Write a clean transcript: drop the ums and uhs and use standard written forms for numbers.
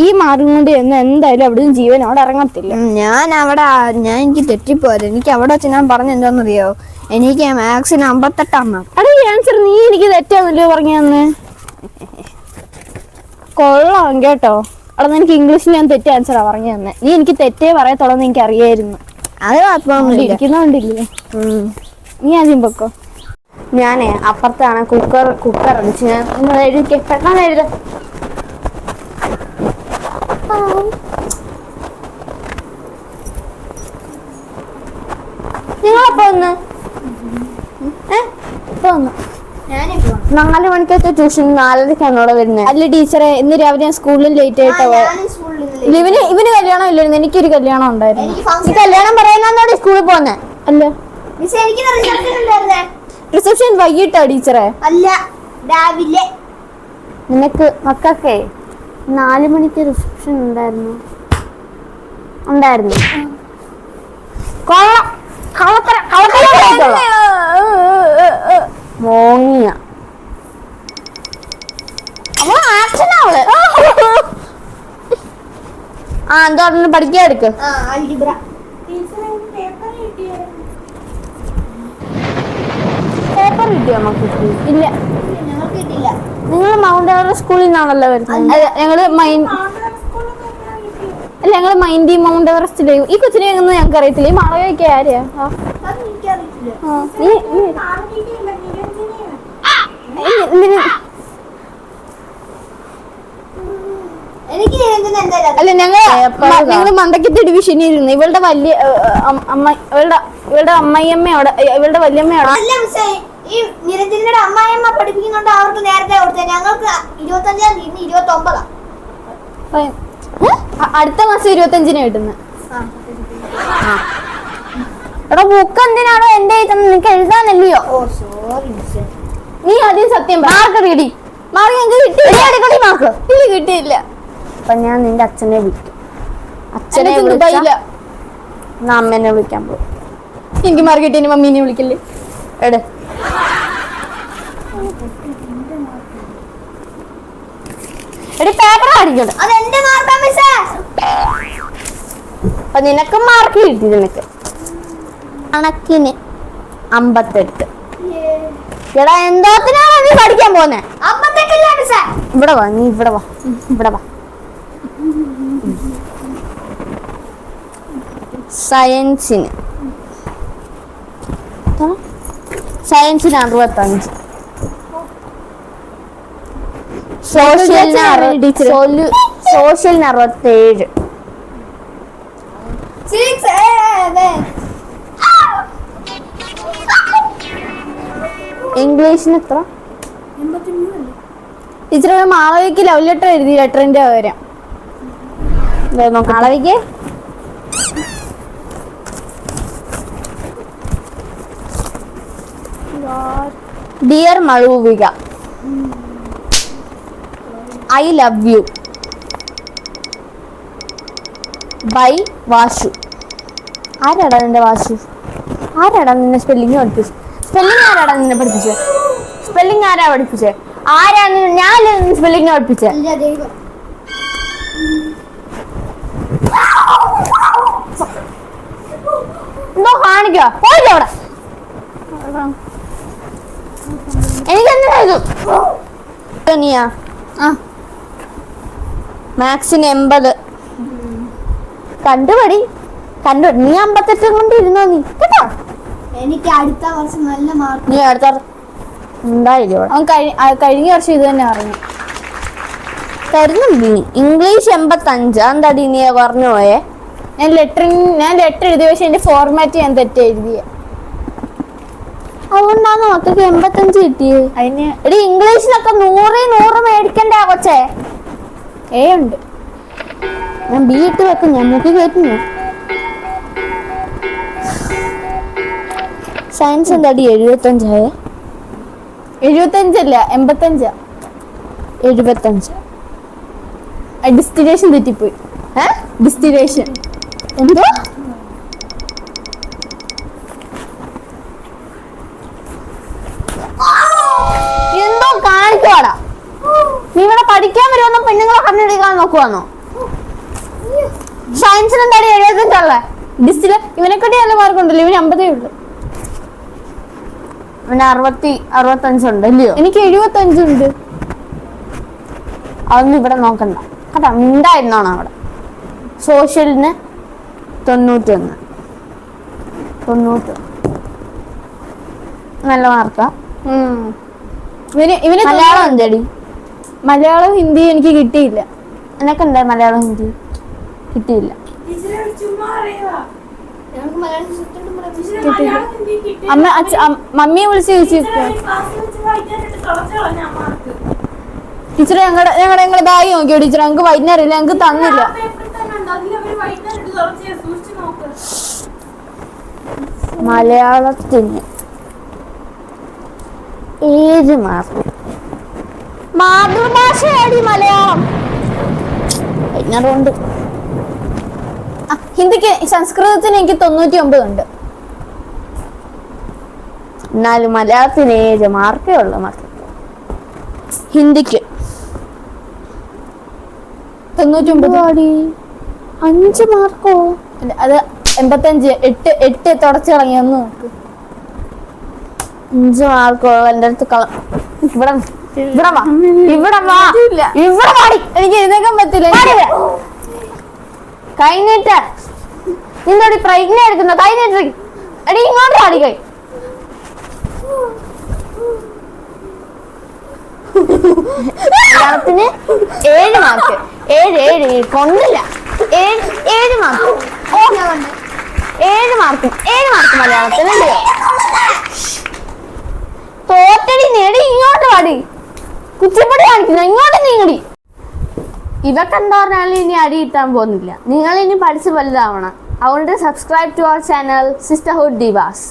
ഈ മാർഗം കൊണ്ട് എന്ന് എന്തായാലും അവിടെ ജീവൻ അവിടെ ഇറങ്ങത്തില്ല. എനിക്ക് തെറ്റിപ്പോയത്. എനിക്ക് അവിടെ വെച്ച് ഞാൻ പറഞ്ഞെന്താന്നറിയോ, എനിക്ക് മാത്സിന് 58 അത് ആൻസർ നീ എനിക്ക് തെറ്റാന്നല്ലോ പറഞ്ഞന്ന്. കൊള്ളാം കേട്ടോ. അവിടെ എനിക്ക് ഇംഗ്ലീഷിൽ ഞാൻ തെറ്റ ആൻസറാ പറഞ്ഞു തന്നെ. നീ എനിക്ക് തെറ്റേ പറയത്തോളന്ന് എനിക്ക് അറിയായിരുന്നു. അത് കുഴപ്പമൊന്നുമില്ല. ഇരിക്കുന്നോണ്ടില്ലേ. നീ ആദ്യം പൊക്കോ. ഞാനേ അപ്പുറത്താണ് കുക്കർ അടിച്ച് ഞാൻ എഴുതിക്കേ, പെട്ടെന്ന് എഴുത. നിങ്ങളപ്പോ ഒന്ന് 4 മണിക്കത്തെ ട്യൂഷൻ 4:30 അവിടെ വരുന്നത്. അല്ല ടീച്ചറെ, ഇന്ന് രാവിലെ ഞാൻ സ്കൂളിൽ ലേറ്റ് ആയിട്ടോ. ഇവന് കല്യാണം ഇല്ലായിരുന്നു, എനിക്കൊരു കല്യാണം ഉണ്ടായിരുന്നു. ഈ കല്യാണം പറയാനാണ് സ്കൂളിൽ പോന്നെ. അല്ല റിസപ്ഷൻ വൈകിട്ടാ ടീച്ചറെ. അല്ല രാവിലെ. നിനക്ക് മക്കൾക്കേ 4 മണിക്ക് റിസപ്ഷൻ ഉണ്ടായിരുന്നു. മോങ്ങിയ എന്താ പഠിക്കാൻ എടുക്ക്. പേപ്പർ കിട്ടിയോ മക്കൾക്ക്? ഇല്ല, നിങ്ങൾ മൗണ്ട് എവറസ്റ്റ് സ്കൂളിൽ നിന്നാണല്ലോ വരുന്നത്. ഞങ്ങള് മൈൻഡി മൗണ്ട് എവറസ്റ്റിലെ. ഈ കൊച്ചിനെ ഞങ്ങൾക്ക് അറിയത്തില്ല. ഈ മാളവിയൊക്കെ ആരെയാ? അല്ല, ഞങ്ങള് മണ്ടക്കത്തെ ഡിവിഷനിൽ ഇവളുടെ വലിയ ഇവളുടെ അമ്മയമ്മയോടെ, ഇവളുടെ വല്യമ്മയോടെ. ഈ നിരഞ്ജനയുടെ അമ്മായിയമ്മ പഠിപ്പിക്കുന്നുണ്ട്. അവർക്ക് നേരത്തെ കൊടുത്തേ. ഞങ്ങൾക്ക് 25-ാം തീയതി 29-ആ. അടുത്ത മാസം 25-ന് കിട്ടുന്നത്. എടാ ബുക്ക് എന്തിനാണോ എന്റെ നിനക്ക് എഴുതാനല്ലയോ? നീ ആദ്യം സത്യം മാർക്ക് റെഡി. മാർക്ക് ഞങ്ങൾക്ക് മാർക്ക് ഇല്ല, കിട്ടിയില്ല. അപ്പൊ ഞാൻ നിന്റെ അച്ഛനെ വിളിക്കും. അച്ഛനെ ദുബായില്ല, അമ്മേനെ വിളിക്കാൻ പോകും. എനിക്ക് മാർക്ക് കിട്ടിയ മമ്മീനെ വിളിക്കല്ലേ. എടേ പേപ്പർ കാണിക്കട്ടെ. അപ്പൊ നിനക്ക് മാർക്ക് കിട്ടി. നിനക്ക് കണക്കിന് 58. എടാ എന്താത്തിനാണ് നീ പഠിക്കാൻ പോന്നെ? ഇവിടെ വാ, നീ ഇവിടെ വാ. സയൻസിന് 65, സോഷ്യലിന് 67. ഇംഗ്ലീഷിന് എത്ര? ടീച്ചർ മാളവിക്ക് ലവ് ലെറ്റർ എഴുതി. ലെറ്ററിന്റെ പകരം മാളവിക്ക് ഡിയർ മഴൂവിക, I love you by Vashu. ആരാടാ നിന്റെ വാശു? ആരാടാ നിന്നെ സ്പെല്ലിങ് പഠിപ്പിച്ചത്? സ്പെല്ലിങ് ആരാടാ നിന്നെ പഠിപ്പിച്ചത്? സ്പെല്ലിങ് ആരാ പഠിപ്പിച്ചത്? ആരാ? ഞാൻ സ്പെല്ലിങ് പഠിപ്പിച്ചത്? എന്തോ കാണിക്കോ? പോയില്ല അവിടെ. എനിക്കെന്താ മാത്സിന് 80. കണ്ടുപടി. നീ 58 കൊണ്ട് ഇരുന്നോ നീ കേട്ടോ. എനിക്ക് അടുത്ത വർഷം നല്ല മാർക്ക്. നീ അടുത്ത ഉണ്ടായില്ലോ. അവൻ കഴിഞ്ഞ വർഷം ഇത് തന്നെ പറഞ്ഞു തരുന്നുണ്ട്. ഇംഗ്ലീഷ് 85. എന്താടി നീ പറഞ്ഞു പോയേ? ഞാൻ ലെറ്റർ എഴുതിയ, പക്ഷെ എന്റെ ഫോർമാറ്റ് ഞാൻ തെറ്റ് എഴുതിയ. അതുകൊണ്ടാണ് മക്കൾക്ക് 85 കിട്ടിയത്. അതിന് എടി ഇംഗ്ലീഷിലൊക്കെ 100 മേടിക്കണ്ടേ കൊച്ചേ? ഉണ്ട്. ഞാൻ ബി ഇട്ട് വെക്കും. ഞാൻ മുക്കി കയറ്റുന്നു. സയൻസ് എന്താടി 75? 75 അല്ല, 85. 75. ഡിസ്റ്റിലേഷൻ തെറ്റിപ്പോയി. ഡിസ്റ്റിലേഷൻ എന്തോ? എന്തോ കാണിക്കുവാടാ. നീ ഇവിടെ പഠിക്കാൻ വരുമെന്നോ പെണ്ണുങ്ങളെ കണ്ണെടുക്കാൻ നോക്കുവാന്നോ? സയൻസിന് എന്തായാലും 75 ഡിസ്റ്റില് ഇവനെക്കാട്ടി നല്ല മാർക്ക് ഉണ്ടല്ലോ. ഇവന് 50 ഉള്ളു. ഇവന് 65 ഉണ്ട് അല്ലയോ? എനിക്ക് 75 ഉണ്ട്. അതൊന്നും ഇവിടെ നോക്കണ്ട കേട്ടോ. ഉണ്ടായിരുന്നാണ് അവിടെ. സോഷ്യലിന് 91 നല്ല മാർക്കാ. ഇവന് മലയാളം എന്തേടി? മലയാളം ഹിന്ദി എനിക്ക് കിട്ടിയില്ല. എനക്കെന്താ മലയാളം ഹിന്ദി കിട്ടിയില്ല. അമ്മ മമ്മിയെ വിളിച്ച് ചോദിച്ചു ടീച്ചറെ ഞങ്ങളുടെ ബാഗ് നോക്കിയോ ടീച്ചർ? ഞങ്ങൾക്ക് വൈകുന്നേരമില്ല, ഞങ്ങൾക്ക് തന്നില്ല. മലയാളത്തിന് 7 മാർക്ക്. മാതൃഭാഷയാടി മലയാളം. വൈകുന്നേരമുണ്ട്. ഹിന്ദിക്ക് സംസ്കൃതത്തിന് എനിക്ക് 99 ഉണ്ട്. എന്നാലും മലയാളത്തിന് 7 മാർക്കേ ഉള്ളു. ഹിന്ദിക്ക് 99. 5 മാർക്കോ? അത് 85. 8 തുടച്ചു കളഞ്ഞു. ഒന്ന് നോക്ക്. 5 മാർക്കോ എന്റെ അടുത്ത് ഇവിടെ വാ. എനിക്ക് എഴുന്നേക്കാൻ പറ്റില്ല. കഴിഞ്ഞിട്ട് നിന്നോട് പ്രജ്ഞ എടുക്കുന്ന കഴിഞ്ഞിട്ട് എടി ഇങ്ങോട്ട് പാടി കൈ. മലയാളത്തിന് 7 മാർക്ക്. 7 കൊണ്ടില്ല. 7 മാർക്ക്. 7 മാർക്ക് മലയാളത്തിന്. തോറ്റടി നേടി. ഇങ്ങോട്ട് പാടി. കുച്ചിപ്പൊടി കാണിക്കുന്ന ഇങ്ങോട്ട് നീങ്ങടി. ഇതൊക്കെ എന്താ പറഞ്ഞാലും ഇനി അടി കിട്ടാൻ പോകുന്നില്ല. നിങ്ങൾ ഇനി പഠിച്ച് വലുതാവണം. അതുകൊണ്ട് subscribe to our channel sisterhood ഡിവാസ്.